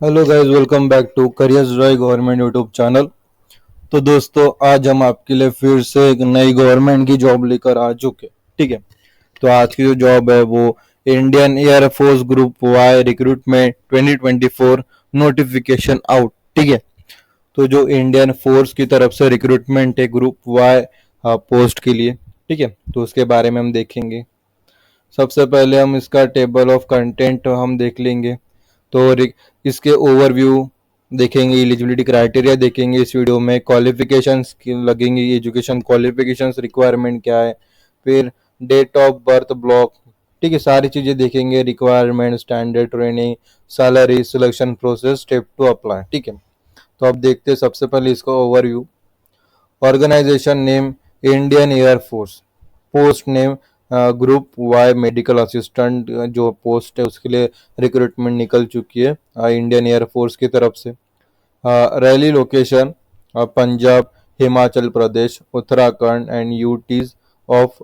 Hello guys, welcome back to careers dry government YouTube channel. तो दोस्तों, आज हम आपके लिए फिर से एक नई गवर्नमेंट की जॉब लेकर आ चुके। ठीक है। तो आज की जो जॉब है वो Indian air force group Y recruitment 2024 notification out. ठीक है। तो जो इंडियन फोर्स की तरफ से रिक्रूटमेंट है ग्रुप वाई पोस्ट के लिए। ठीक है। तो उसके बारे में हम देखेंगे। सबसे पहले हम इसका टेबल ऑफ कंटेंट हम देख लेंगे। तो इसके ओवरव्यू देखेंगे, एलिजिबिलिटी क्राइटेरिया देखेंगे इस वीडियो में, क्वालिफिकेशंस लगेंगे, एजुकेशन क्वालिफिकेशंस रिक्वायरमेंट क्या है, फिर डेट ऑफ बर्थ ब्लॉक। ठीक है, सारी चीज़ें देखेंगे, requirement, standard training, salary, selection process, step to apply. ठीक है। तो अब देखते हैं सबसे पहले इसका overview. Organisation name Indian air force, post name group Y medical assistant, जो पोस्ट है उसके लिए रिक्रूटमेंट निकल चुकी है इंडियन एयर फोर्स की तरफ से। Rally location Punjab, Himachal Pradesh, Uttarakhand and UTs of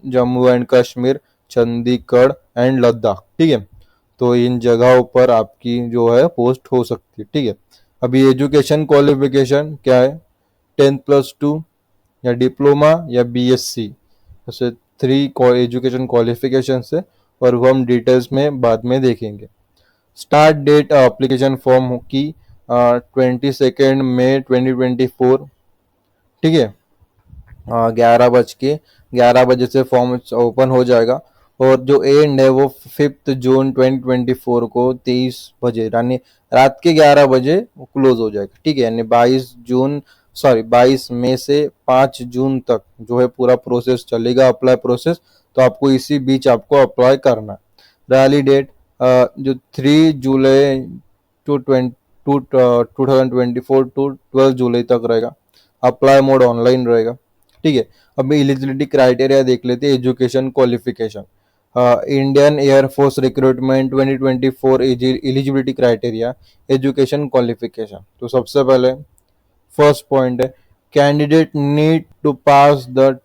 Jammu and Kashmir, Chandigarh and Ladakh. ठीक है। तो इन जगहों पर आपकी जो है पोस्ट हो सकती है। ठीक है। अभी एजुकेशन क्वालिफिकेशन क्या है, 10+2 या डिप्लोमा या बीएससी, ऐसे थ्री एजुकेशन क्वालिफिकेशन है, और वो हम डिटेल्स में बाद में देखेंगे। स्टार्ट डेट एप्लीकेशन फॉर्म की 22 मई 2024। ठीक है। 11 बजे से फॉर्म ओपन हो जाएगा, और जो एंड है वो 5 जून 2024 को 23 बजे, यानी रात के 11 बजे वो क्लोज हो जाएगा। ठीक है। यानी 22 मई से 5 जून तक जो है पूरा प्रोसेस चलेगा, अप्लाई प्रोसेस। तो आपको इसी बीच आपको अप्लाई करना है। रैली डेट जो 3 जुलाई टू 2024 टू 12 जुलाई तक रहेगा। अप्लाई मोड ऑनलाइन रहेगा। ठीक है। अभी एलिजिबिलिटी क्राइटेरिया देख लेते हैं। Education qualification, Indian air force recruitment 2024 eligibility criteria, education qualification. तो सबसे पहले फर्स्ट पॉइंट है, candidate need to pass the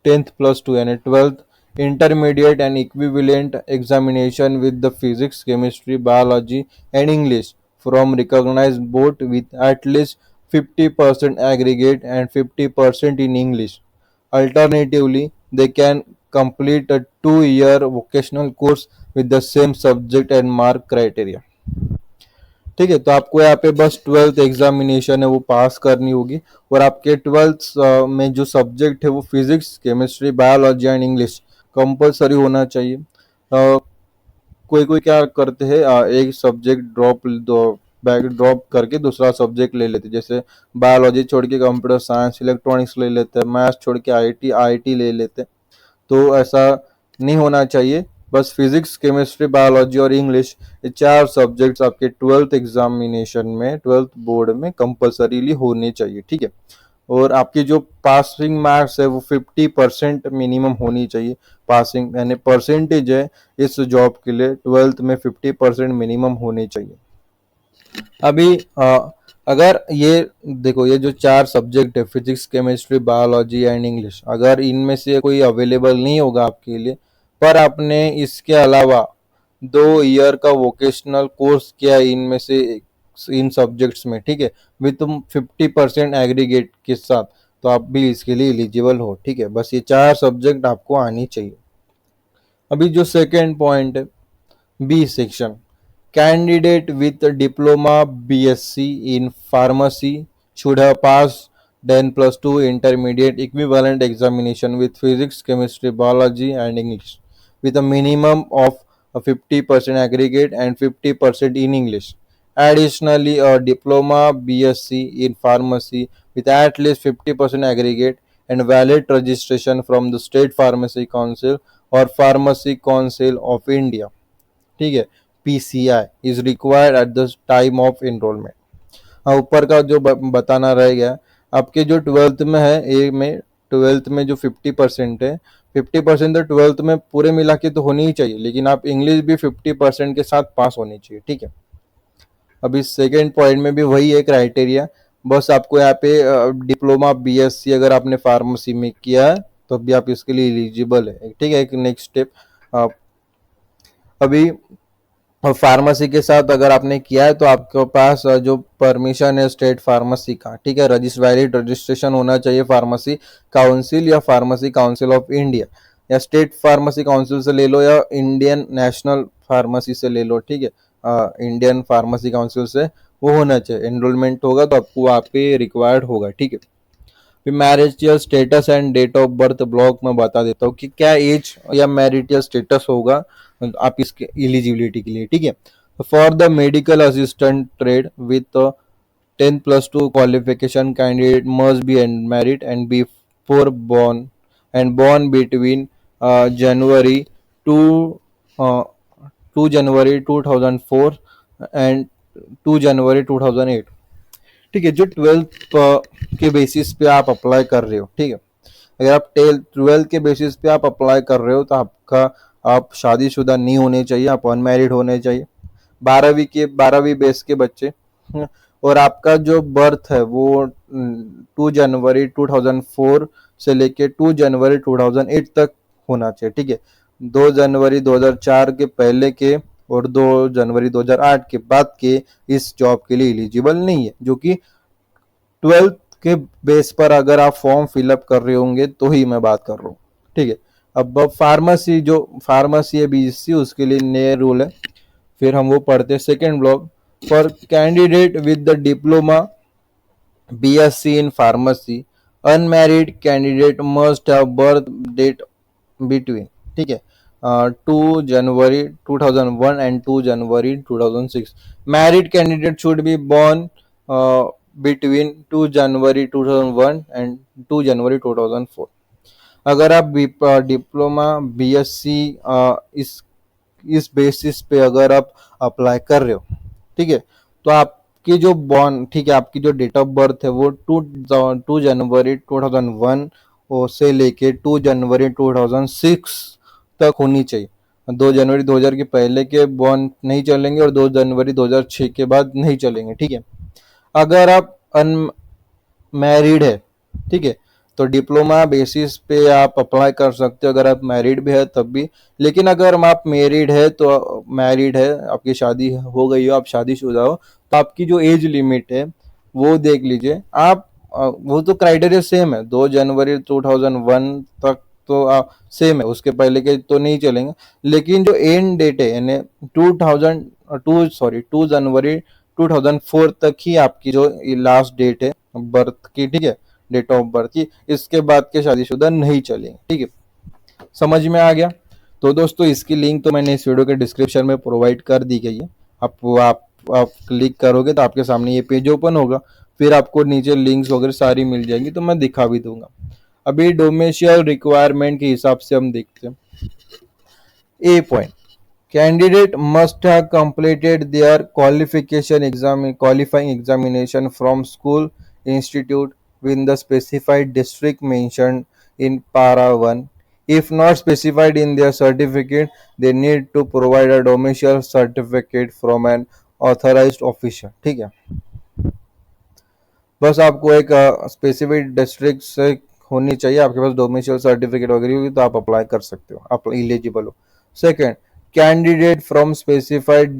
10+2 यानी 12th intermediate and equivalent examination with the physics, chemistry, biology and English from recognized board with at least 50% aggregate and 50% in English. Alternatively, they can complete a 2-year vocational course with the same subject and mark criteria. ठीक है। तो आपको यहाँ पे बस 12th examination है वो पास करनी होगी, और आपके 12th में जो सब्जेक्ट है वो physics, chemistry, biology and English compulsory होना चाहिए। कोई कोई क्या करते हैं, एक सब्जेक्ट ड्रॉप दो, बैक ड्रॉप करके दूसरा सब्जेक्ट ले लेते, जैसे बायोलॉजी छोड़ के कंप्यूटर साइंस, इलेक्ट्रॉनिक्स ले लेते हैं, मैथ्स छोड़ के आईटी आईटी ले लेते हैं। तो ऐसा नहीं होना चाहिए। बस फिजिक्स, केमिस्ट्री, बायोलॉजी और इंग्लिश, ये 4 सब्जेक्ट्स आपके 12th एग्जामिनेशन में, 12th बोर्ड में कंपलसरीली होने चाहिए। ठीक है। और आपकी जो पासिंग मार्क्स है वो 50% मिनिमम होनी चाहिए। पासिंग यानी परसेंटेज है इस जॉब के लिए 12th में 50% मिनिमम होनी चाहिए। अभी अगर ये देखो, ये जो 4 सब्जेक्ट है, physics, chemistry, biology and English, अगर इनमें से कोई अवेलेबल नहीं होगा आपके लिए, पर आपने इसके अलावा 2 ईयर का वोकेशनल कोर्स किया है इनमें से, इन सब्जेक्ट्स में, ठीक है, विद तुम 50% एग्रीगेट के साथ, तो आप भी इसके लिए एलिजिबल हो। ठीक है। बस ये 4 सब्जेक्ट आपको आनी चाहिए। अभी जो सेकेंड पॉइंट है, B section, candidate with diploma BSc in pharmacy should have passed 10+2 intermediate equivalent examination with physics, chemistry, biology and English with a minimum of a 50% aggregate and 50% in English. Additionally, a diploma BSc in pharmacy with at least 50% aggregate and valid registration from the State Pharmacy Council or Pharmacy Council of India, ठीक है, PCI is required at the time of enrolment. हाँ, ऊपर का जो बताना रह गया, आपके जो 12th में है, ए में 12th में जो 50% है, 50% तो 12th में पूरे मिला के तो होनी ही चाहिए, लेकिन आप इंग्लिश भी 50% के साथ पास होनी चाहिए। ठीक है। अभी सेकेंड पॉइंट में भी वही है क्राइटेरिया, बस आपको यहाँ पे डिप्लोमा बीएससी अगर आपने फार्मेसी में किया है तो भी आप इसके लिए एलिजिबल है। ठीक है। एक नेक्स्ट स्टेप, अभी और फार्मेसी के साथ अगर आपने किया है तो आपके पास जो परमिशन है स्टेट फार्मेसी का, ठीक है, वैलिड रजिस्ट्रेशन होना चाहिए फार्मेसी काउंसिल या फार्मेसी काउंसिल ऑफ इंडिया, या स्टेट फार्मेसी काउंसिल से ले लो या इंडियन नेशनल फार्मेसी से ले लो, ठीक है, इंडियन फार्मेसी काउंसिल से वो होना चाहिए। एनरोलमेंट होगा तो आपको वहाँ पे रिक्वायर्ड होगा, ठीक है। फिर marital status and date of birth block में बता देता हूँ कि क्या एज या मैरिटियल स्टेटस होगा आप इसके एलिजिबिलिटी के लिए, ठीक है। For the medical assistant trade with 10+2 qualification, candidate must be married and before born and born between January 2 uh, 2 January 2004 and 2 January 2008, ठीक है। जो 12th के बेसिस पे आप अप्लाई कर रहे हो, ठीक है, अगर आप 12th के बेसिस पे आप अप्लाई कर रहे हो तो आपका आप शादीशुदा नहीं होने चाहिए, आप अनमैरिड होने चाहिए, 12वीं बेस के बच्चे, और आपका जो बर्थ है वो 2 जनवरी 2004 से लेके 2 जनवरी 2008 तक होना चाहिए, ठीक है। 2 जनवरी 2004 के पहले के और 2 जनवरी 2008 के बाद के इस जॉब के लिए एलिजिबल नहीं है, जो कि 12th के बेस पर अगर आप फॉर्म फिलअप कर रहे होंगे तो ही मैं बात कर रहा हूँ, ठीक है। अब फार्मेसी, जो फार्मेसी है बीएससी, उसके लिए नए रूल है। फिर हम वो पढ़ते हैं second block. For candidate with the diploma BSc in pharmacy, unmarried candidate must have birth date between, ठीक है, 2 January 2001 and 2 January 2006। Married candidate should be born between 2 January 2001 and 2 January 2004। अगर आप डिप्लोमा बीएससी इस basis पे अगर आप apply कर रहे हो, ठीक है, तो आपकी जो बॉर्न, ठीक है, आपकी जो डेट ऑफ बर्थ है वो 2 जनवरी 2001 से लेके 2 जनवरी 2006 तक होनी चाहिए। 2 जनवरी 2000 के पहले के बॉर्न नहीं चलेंगे और 2 जनवरी 2006 के बाद नहीं चलेंगे, ठीक है। अगर आप अनमैरिड है, ठीक है, तो डिप्लोमा बेसिस पे आप अप्लाई कर सकते हो अगर आप मैरिड भी है तब भी। लेकिन अगर आप मैरिड है तो मैरिड है, आपकी शादी हो गई हो, आप शादीशुदा हो, तो आपकी जो एज लिमिट है वो देख लीजिए आप। वो तो क्राइटेरिया सेम है, 2 जनवरी 2001 तक तो सेम है, उसके पहले के तो नहीं चलेंगे। लेकिन जो एंड डेट है यानी 2 जनवरी 2004 तक ही आपकी जो लास्ट डेट है बर्थ की, ठीक है, डेट ऑफ बर्थ की, इसके बाद के शादीशुदा नहीं चलेंगे, ठीक है। समझ में आ गया? तो दोस्तों इसकी लिंक तो मैंने इस वीडियो के डिस्क्रिप्शन में प्रोवाइड कर दी गई है। आप क्लिक करोगे तो आपके सामने ये पेज ओपन होगा, फिर आपको नीचे लिंक्स वगैरह सारी मिल जाएंगी, तो मैं दिखा भी दूंगा। अभी डोमेशियल रिक्वायरमेंट के हिसाब से हम देखते हैं। ए point, candidate must have completed their qualifying examination from school institute within the specified district mentioned in para 1. If not specified in their certificate, they need to provide a domicile certificate from an authorized official, ठीक है। बस आपको एक specific district से होनी चाहिए, आपके पास domicile certificate वगैरह होगी तो आप अप्लाई कर सकते हो, आप एलिजिबल हो। Second, candidate from specified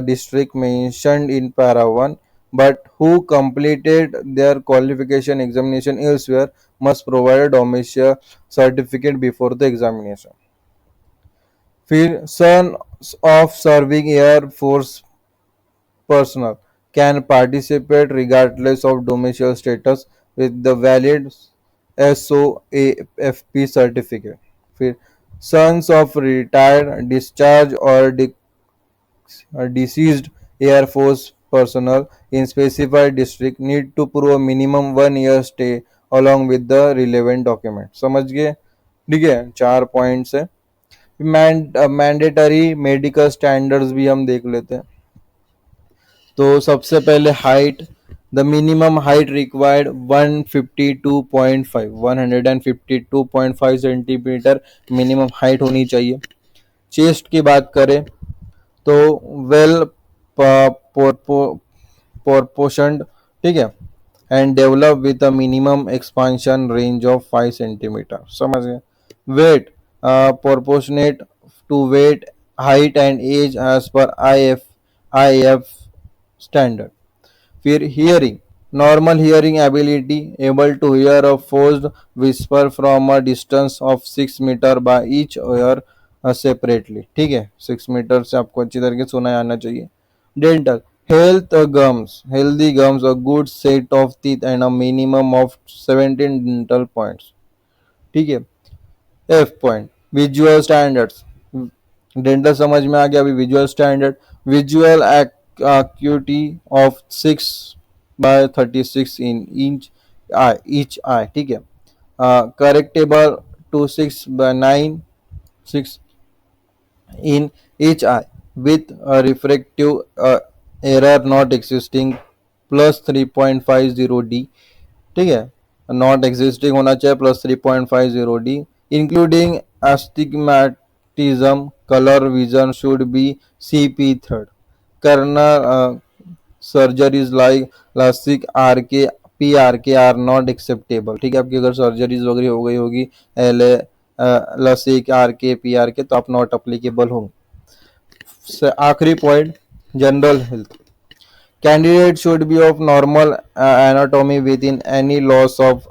district mentioned in para 1 but who completed their qualification examination elsewhere must provide a domicile certificate before the examination. फिर sons of serving air force personnel can participate regardless of domicile status with the valid SOAFP certificate. फिर sons of retired, discharged or deceased Air Force personnel in specified district need to prove a minimum 1 year stay along with the relevant document. समझ गए? ठीक है, 4 points है। Mandatory medical standards भी हम देख लेते हैं। तो सबसे पहले height, the minimum height required 152.5 centimetre minimum height होनी चाहिए। चेस्ट की बात करें तो वेल प्रोपोर्शनड, ठीक है, and develop with a minimum expansion range of 5 centimetre, समझ गए। Weight proportionate to weight height and age as per IF standard. फिर hearing, normal hearing ability, able to hear a forced whisper from a distance of 6 metre by each ear separately. ठीक है, 6 metre से आपको अच्छी तरीके से सुना आना चाहिए. Dental, health gums, healthy gums, a good set of teeth and a minimum of 17 dental points. ठीक है. F point, visual standards. Dental समझ में आ गया. अभी visual standard, visual acuity of 6/36 in each eye each eye. ठीक है. Correctable to 6/9 in each eye with a refractive error not existing plus 3.50 D. ठीक है, नॉट एग्जिस्टिंग होना चाहिए plus 3.50 D, including astigmatism, colour vision should be CP3. Corneal surgeries like LASIK RK PRK are not acceptable. ठीक है, आपकी अगर surgeries वगैरह हो गई होगी LA लसिक RK PRK तो आप नॉट अप्लीकेबल होंगे. आखिरी point, general health. Candidate should be of normal anatomy within any loss of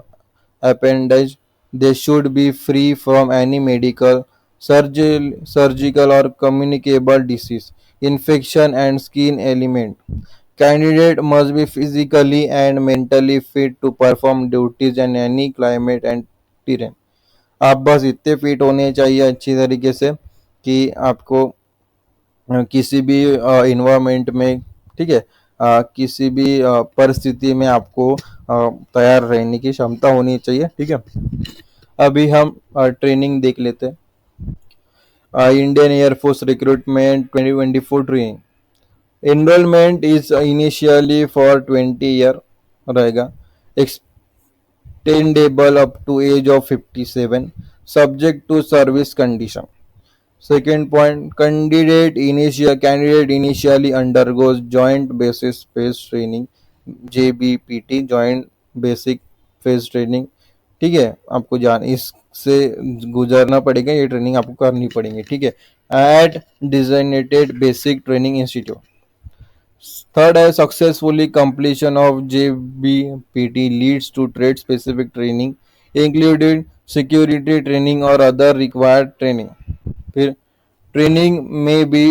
appendage. They should be free from any medical, surgical or communicable disease, infection and skin ailment. Candidate must be physically and mentally fit to perform duties in any climate and terrain. आप बस इतने fit होने चाहिए अच्छी तरीके से कि आपको किसी भी इन्वायरमेंट में, ठीक है, किसी भी परिस्थिति में आपको तैयार रहने की क्षमता होनी चाहिए. ठीक है, अभी हम ट्रेनिंग देख लेते हैं. Indian air force recruitment 2024 training. Enrollment is initially for 20 year रहेगा, extendable up to age of 57, subject to service condition. Second point, candidate initially undergoes joint basic phase training, JBPT, joint basic phase training. ठीक है, आपको जान इससे गुजरना पड़ेगा, ये training आपको करनी पड़ेगी. ठीक है, at designated basic training institute. Third है successfully completion of JBPT leads to trade specific training included security training और अदर रिक्वायर्ड ट्रेनिंग. फिर training may be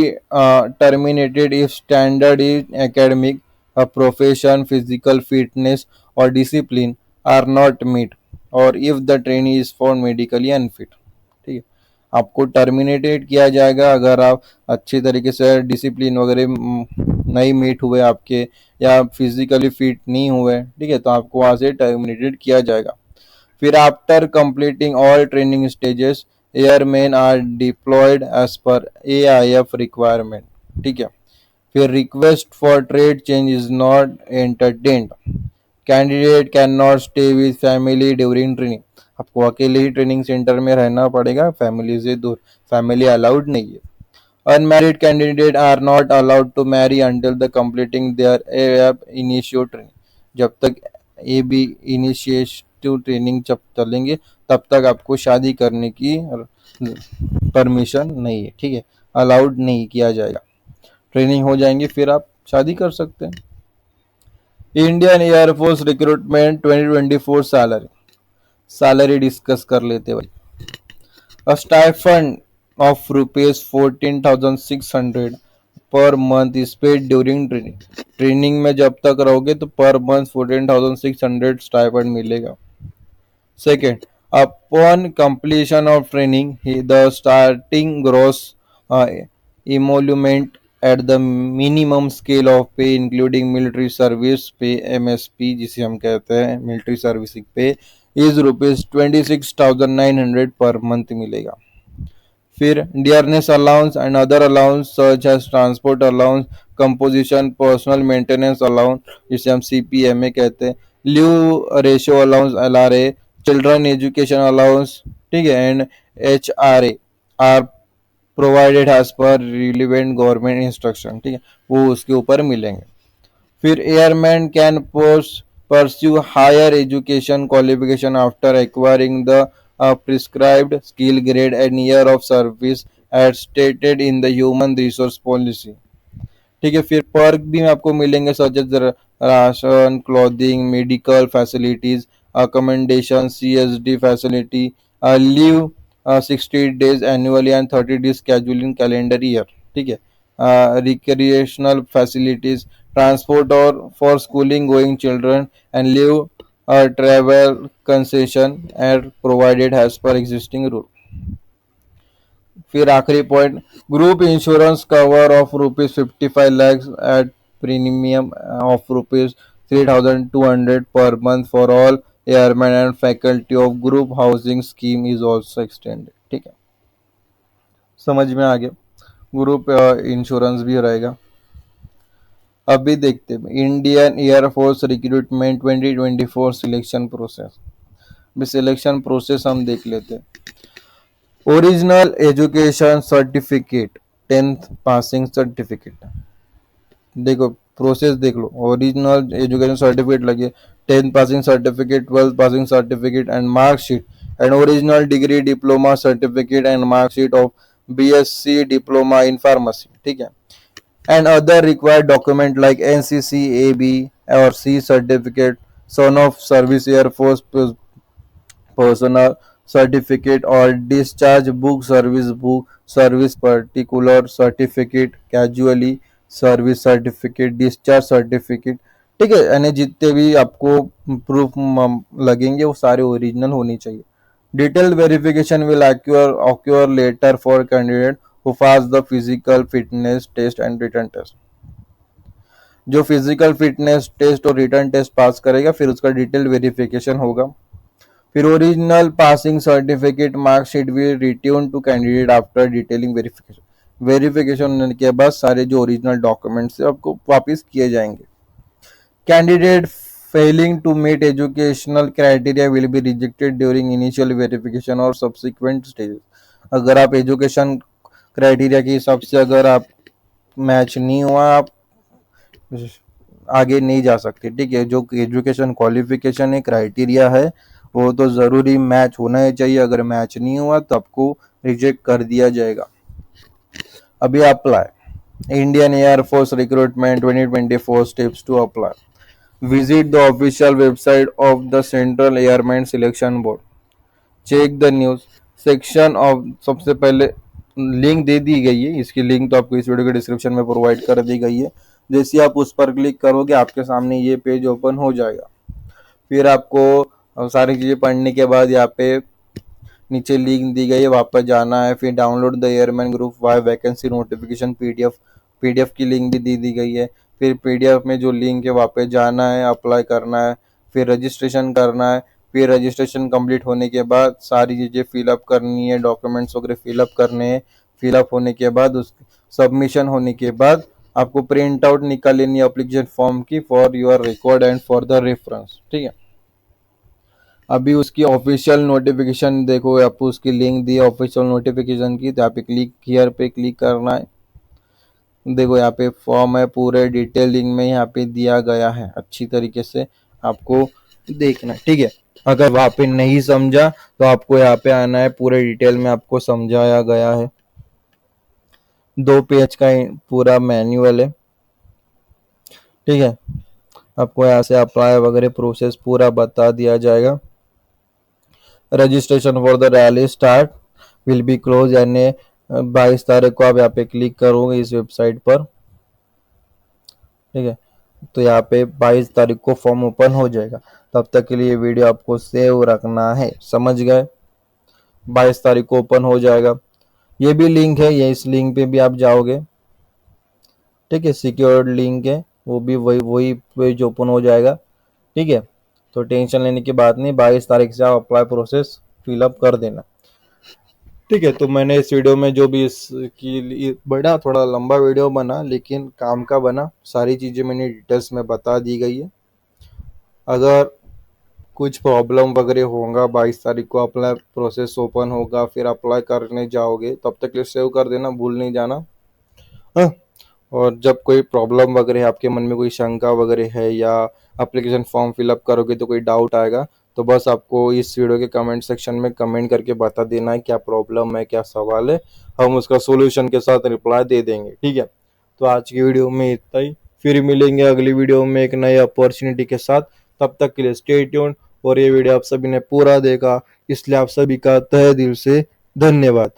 terminated if standard in academic, profession, physical fitness or discipline are not met or if the trainee is found medically unfit. ठीक है, आपको terminated किया जाएगा अगर आप अच्छी तरीके से डिसिप्लिन वगैरह नहीं मीट हुए आपके, या फिजिकली फिट नहीं हुए. ठीक है, तो आपको वहाँ से टर्मिनेटेड किया जाएगा. फिर after completing all training stages airmen are deployed as per AIF requirement. ठीक है, फिर request for trade change is not entertained. Candidate can not stay with family during training. आपको अकेले ही ट्रेनिंग सेंटर में रहना पड़ेगा, फैमिली से दूर, फैमिली अलाउड नहीं है. Unmarried candidates are not allowed to marry until the completing their AIF initiate training. जब तक AB इनिशिएटिव ट्रेनिंग जब चलेंगे तब तक आपको शादी करने की परमिशन नहीं है. ठीक है, अलाउड नहीं किया जाएगा. ट्रेनिंग हो जाएंगे फिर आप शादी कर सकते हैं. Indian air force recruitment 2024 salary. Salary discuss कर लेते भाई. A stipend of ₹14,600 per month is paid during training. Training में जब तक रहोगे तो पर मंथ 14,600 स्टाइपेंड मिलेगा. Second, upon completion of training, the starting gross emolument at the minimum scale of pay including military service pay MSP जिसे हम कहते हैं military servicing pay is ₹26,900 per month मिलेगा. फिर dearness allowance and other allowance such as transport allowance, composition, personal maintenance allowance जिसे हम CPMA कहते हैं, leave ratio allowance LRA, children education allowance. ठीक है, and HRA are provided as per relevant government instruction. ठीक है, वो उसके ऊपर मिलेंगे. फिर airmen can pursue higher education qualification after acquiring the prescribed skill grade and year of service as stated in the human resource policy. ठीक है, फिर पर्क भी आपको मिलेंगे such as ration, clothing, medical facilities, accommodation, CSD facility, leave 60 days annually and 30 days casual in calendar year. ठीक है, recreational facilities, transport और for schooling going children and leave travel concession and provided as per existing rule. फिर आखिरी point, group insurance cover of ₹55 lakhs at premium of ₹3,200 per month for all airman and faculty of group housing scheme is also extended. ठीक है, समझ में आ गया, group insurance भी रहेगा। अभी देखते हैं Indian air force recruitment 2024 selection process. भी सिलेक्शन प्रोसेस हम देख लेते हैं। Original education certificate, 10th passing certificate. देखो प्रोसेस देख लो, ओरिजिनल एजुकेशन सर्टिफिकेट लगे, 10th passing certificate, 12th passing certificate and marksheet, and original degree diploma certificate and marksheet of BSc diploma in pharmacy. ठीक है, and other required document like NCC AB और C certificate, son of service air force personal certificate और discharge book, service particular certificate, casually service certificate, discharge certificate. ठीक है, यानी जितने भी आपको प्रूफ लगेंगे वो सारे ओरिजिनल होनी चाहिए। Detailed verification will occur later for candidate who pass the physical fitness test and written test. जो फिजिकल फिटनेस टेस्ट और रिटर्न टेस्ट पास करेगा फिर उसका डिटेल वेरिफिकेशन होगा। फिर original passing certificate marksheet will return to candidate after detailing verification. Verification होने के बाद सारे जो ओरिजिनल डॉक्यूमेंट्स है आपको वापस किए जाएंगे। Candidate failing to meet educational criteria will be rejected during initial verification or subsequent stages. अगर आप एजुकेशन क्राइटेरिया के हिसाब से अगर आप मैच नहीं हुआ, आप आगे नहीं जा सकते। ठीक है, जो एजुकेशन क्वालिफिकेशन है, क्राइटेरिया है, वो तो ज़रूरी मैच होना ही चाहिए। अगर मैच नहीं हुआ तो आपको रिजेक्ट कर दिया जाएगा। अभी apply Indian air force recruitment 2024 steps to apply. Visit the official website of the central airmen selection board, check the news section of. सबसे पहले लिंक दे दी गई है, इसकी लिंक तो आपको इस वीडियो के डिस्क्रिप्शन में प्रोवाइड कर दी गई है। जैसे आप उस पर क्लिक करोगे आपके सामने ये पेज ओपन हो जाएगा। फिर आपको सारी चीज़ें पढ़ने के बाद यहाँ पे नीचे लिंक दी गई है, वहाँ पर जाना है। फिर download the airmen group Y vacancy notification PDF की लिंक भी दी गई है। फिर पीडीएफ में जो लिंक है वहाँ पे जाना है, अप्लाई करना है, फिर रजिस्ट्रेशन करना है। फिर रजिस्ट्रेशन कंप्लीट होने के बाद सारी चीज़ें फिलअप करनी है, डॉक्यूमेंट्स वगैरह फिलअप करने हैं। फिलअप होने के बाद उस सबमिशन होने के बाद आपको प्रिंट आउट निकाल लेनी है एप्लीकेशन फॉर्म की, for your record and for the reference. ठीक है, अभी उसकी ऑफिशियल नोटिफिकेशन देखो, आपको उसकी लिंक दी है ऑफिशियल नोटिफिकेशन की, तो यहाँ पे क्लिक हियर पे क्लिक करना है। देखो यहाँ पे फॉर्म है, पूरे डिटेलिंग में यहाँ पे दिया गया है, अच्छी तरीके से आपको देखना है। ठीक है, अगर वहाँ पे नहीं समझा तो आपको यहाँ पे आना है, पूरे डिटेल में आपको समझाया गया है। 2 पेज का पूरा मैनुअल है। ठीक है, आपको यहाँ से अप्लाई वगैरह प्रोसेस पूरा बता दिया जाएगा। Registration for the rally start will be close, यानी 22 तारीख को आप यहाँ पे क्लिक करोगे इस वेबसाइट पर। ठीक है, तो यहाँ पे 22 तारीख को फॉर्म ओपन हो जाएगा। तब तक के लिए वीडियो आपको सेव रखना है, समझ गए। 22 तारीख को ओपन हो जाएगा। ये भी लिंक है, ये इस लिंक पे भी आप जाओगे। ठीक है, सिक्योर्ड लिंक है, वो भी वही पेज ओपन हो जाएगा। ठीक है, तो टेंशन लेने की बात नहीं, 22 तारीख से आप अप्लाई प्रोसेस फिलअप कर देना। ठीक है, तो मैंने इस वीडियो में जो भी इसकी बड़ा थोड़ा लंबा वीडियो बना लेकिन काम का बना, सारी चीज़ें मैंने डिटेल्स में बता दी गई है। अगर कुछ प्रॉब्लम वगैरह होगा, 22 तारीख को अप्लाई प्रोसेस ओपन होगा, फिर अप्लाई करने जाओगे, तब तक के सेव कर देना, भूल नहीं जाना। हाँ, और जब कोई प्रॉब्लम वगैरह आपके मन में कोई शंका वगैरह है या एप्लीकेशन फॉर्म फिलअप करोगे तो कोई डाउट आएगा तो बस आपको इस वीडियो के कमेंट सेक्शन में कमेंट करके बता देना है क्या प्रॉब्लम है, क्या सवाल है, हम उसका सोल्यूशन के साथ रिप्लाई दे देंगे। ठीक है, तो आज की वीडियो में इतना ही। फिर मिलेंगे अगली वीडियो में एक नई अपॉर्चुनिटी के साथ। तब तक के लिए स्टे ट्यून्ड। और ये वीडियो आप सभी ने पूरा देखा, इसलिए आप सभी का तहे दिल से धन्यवाद।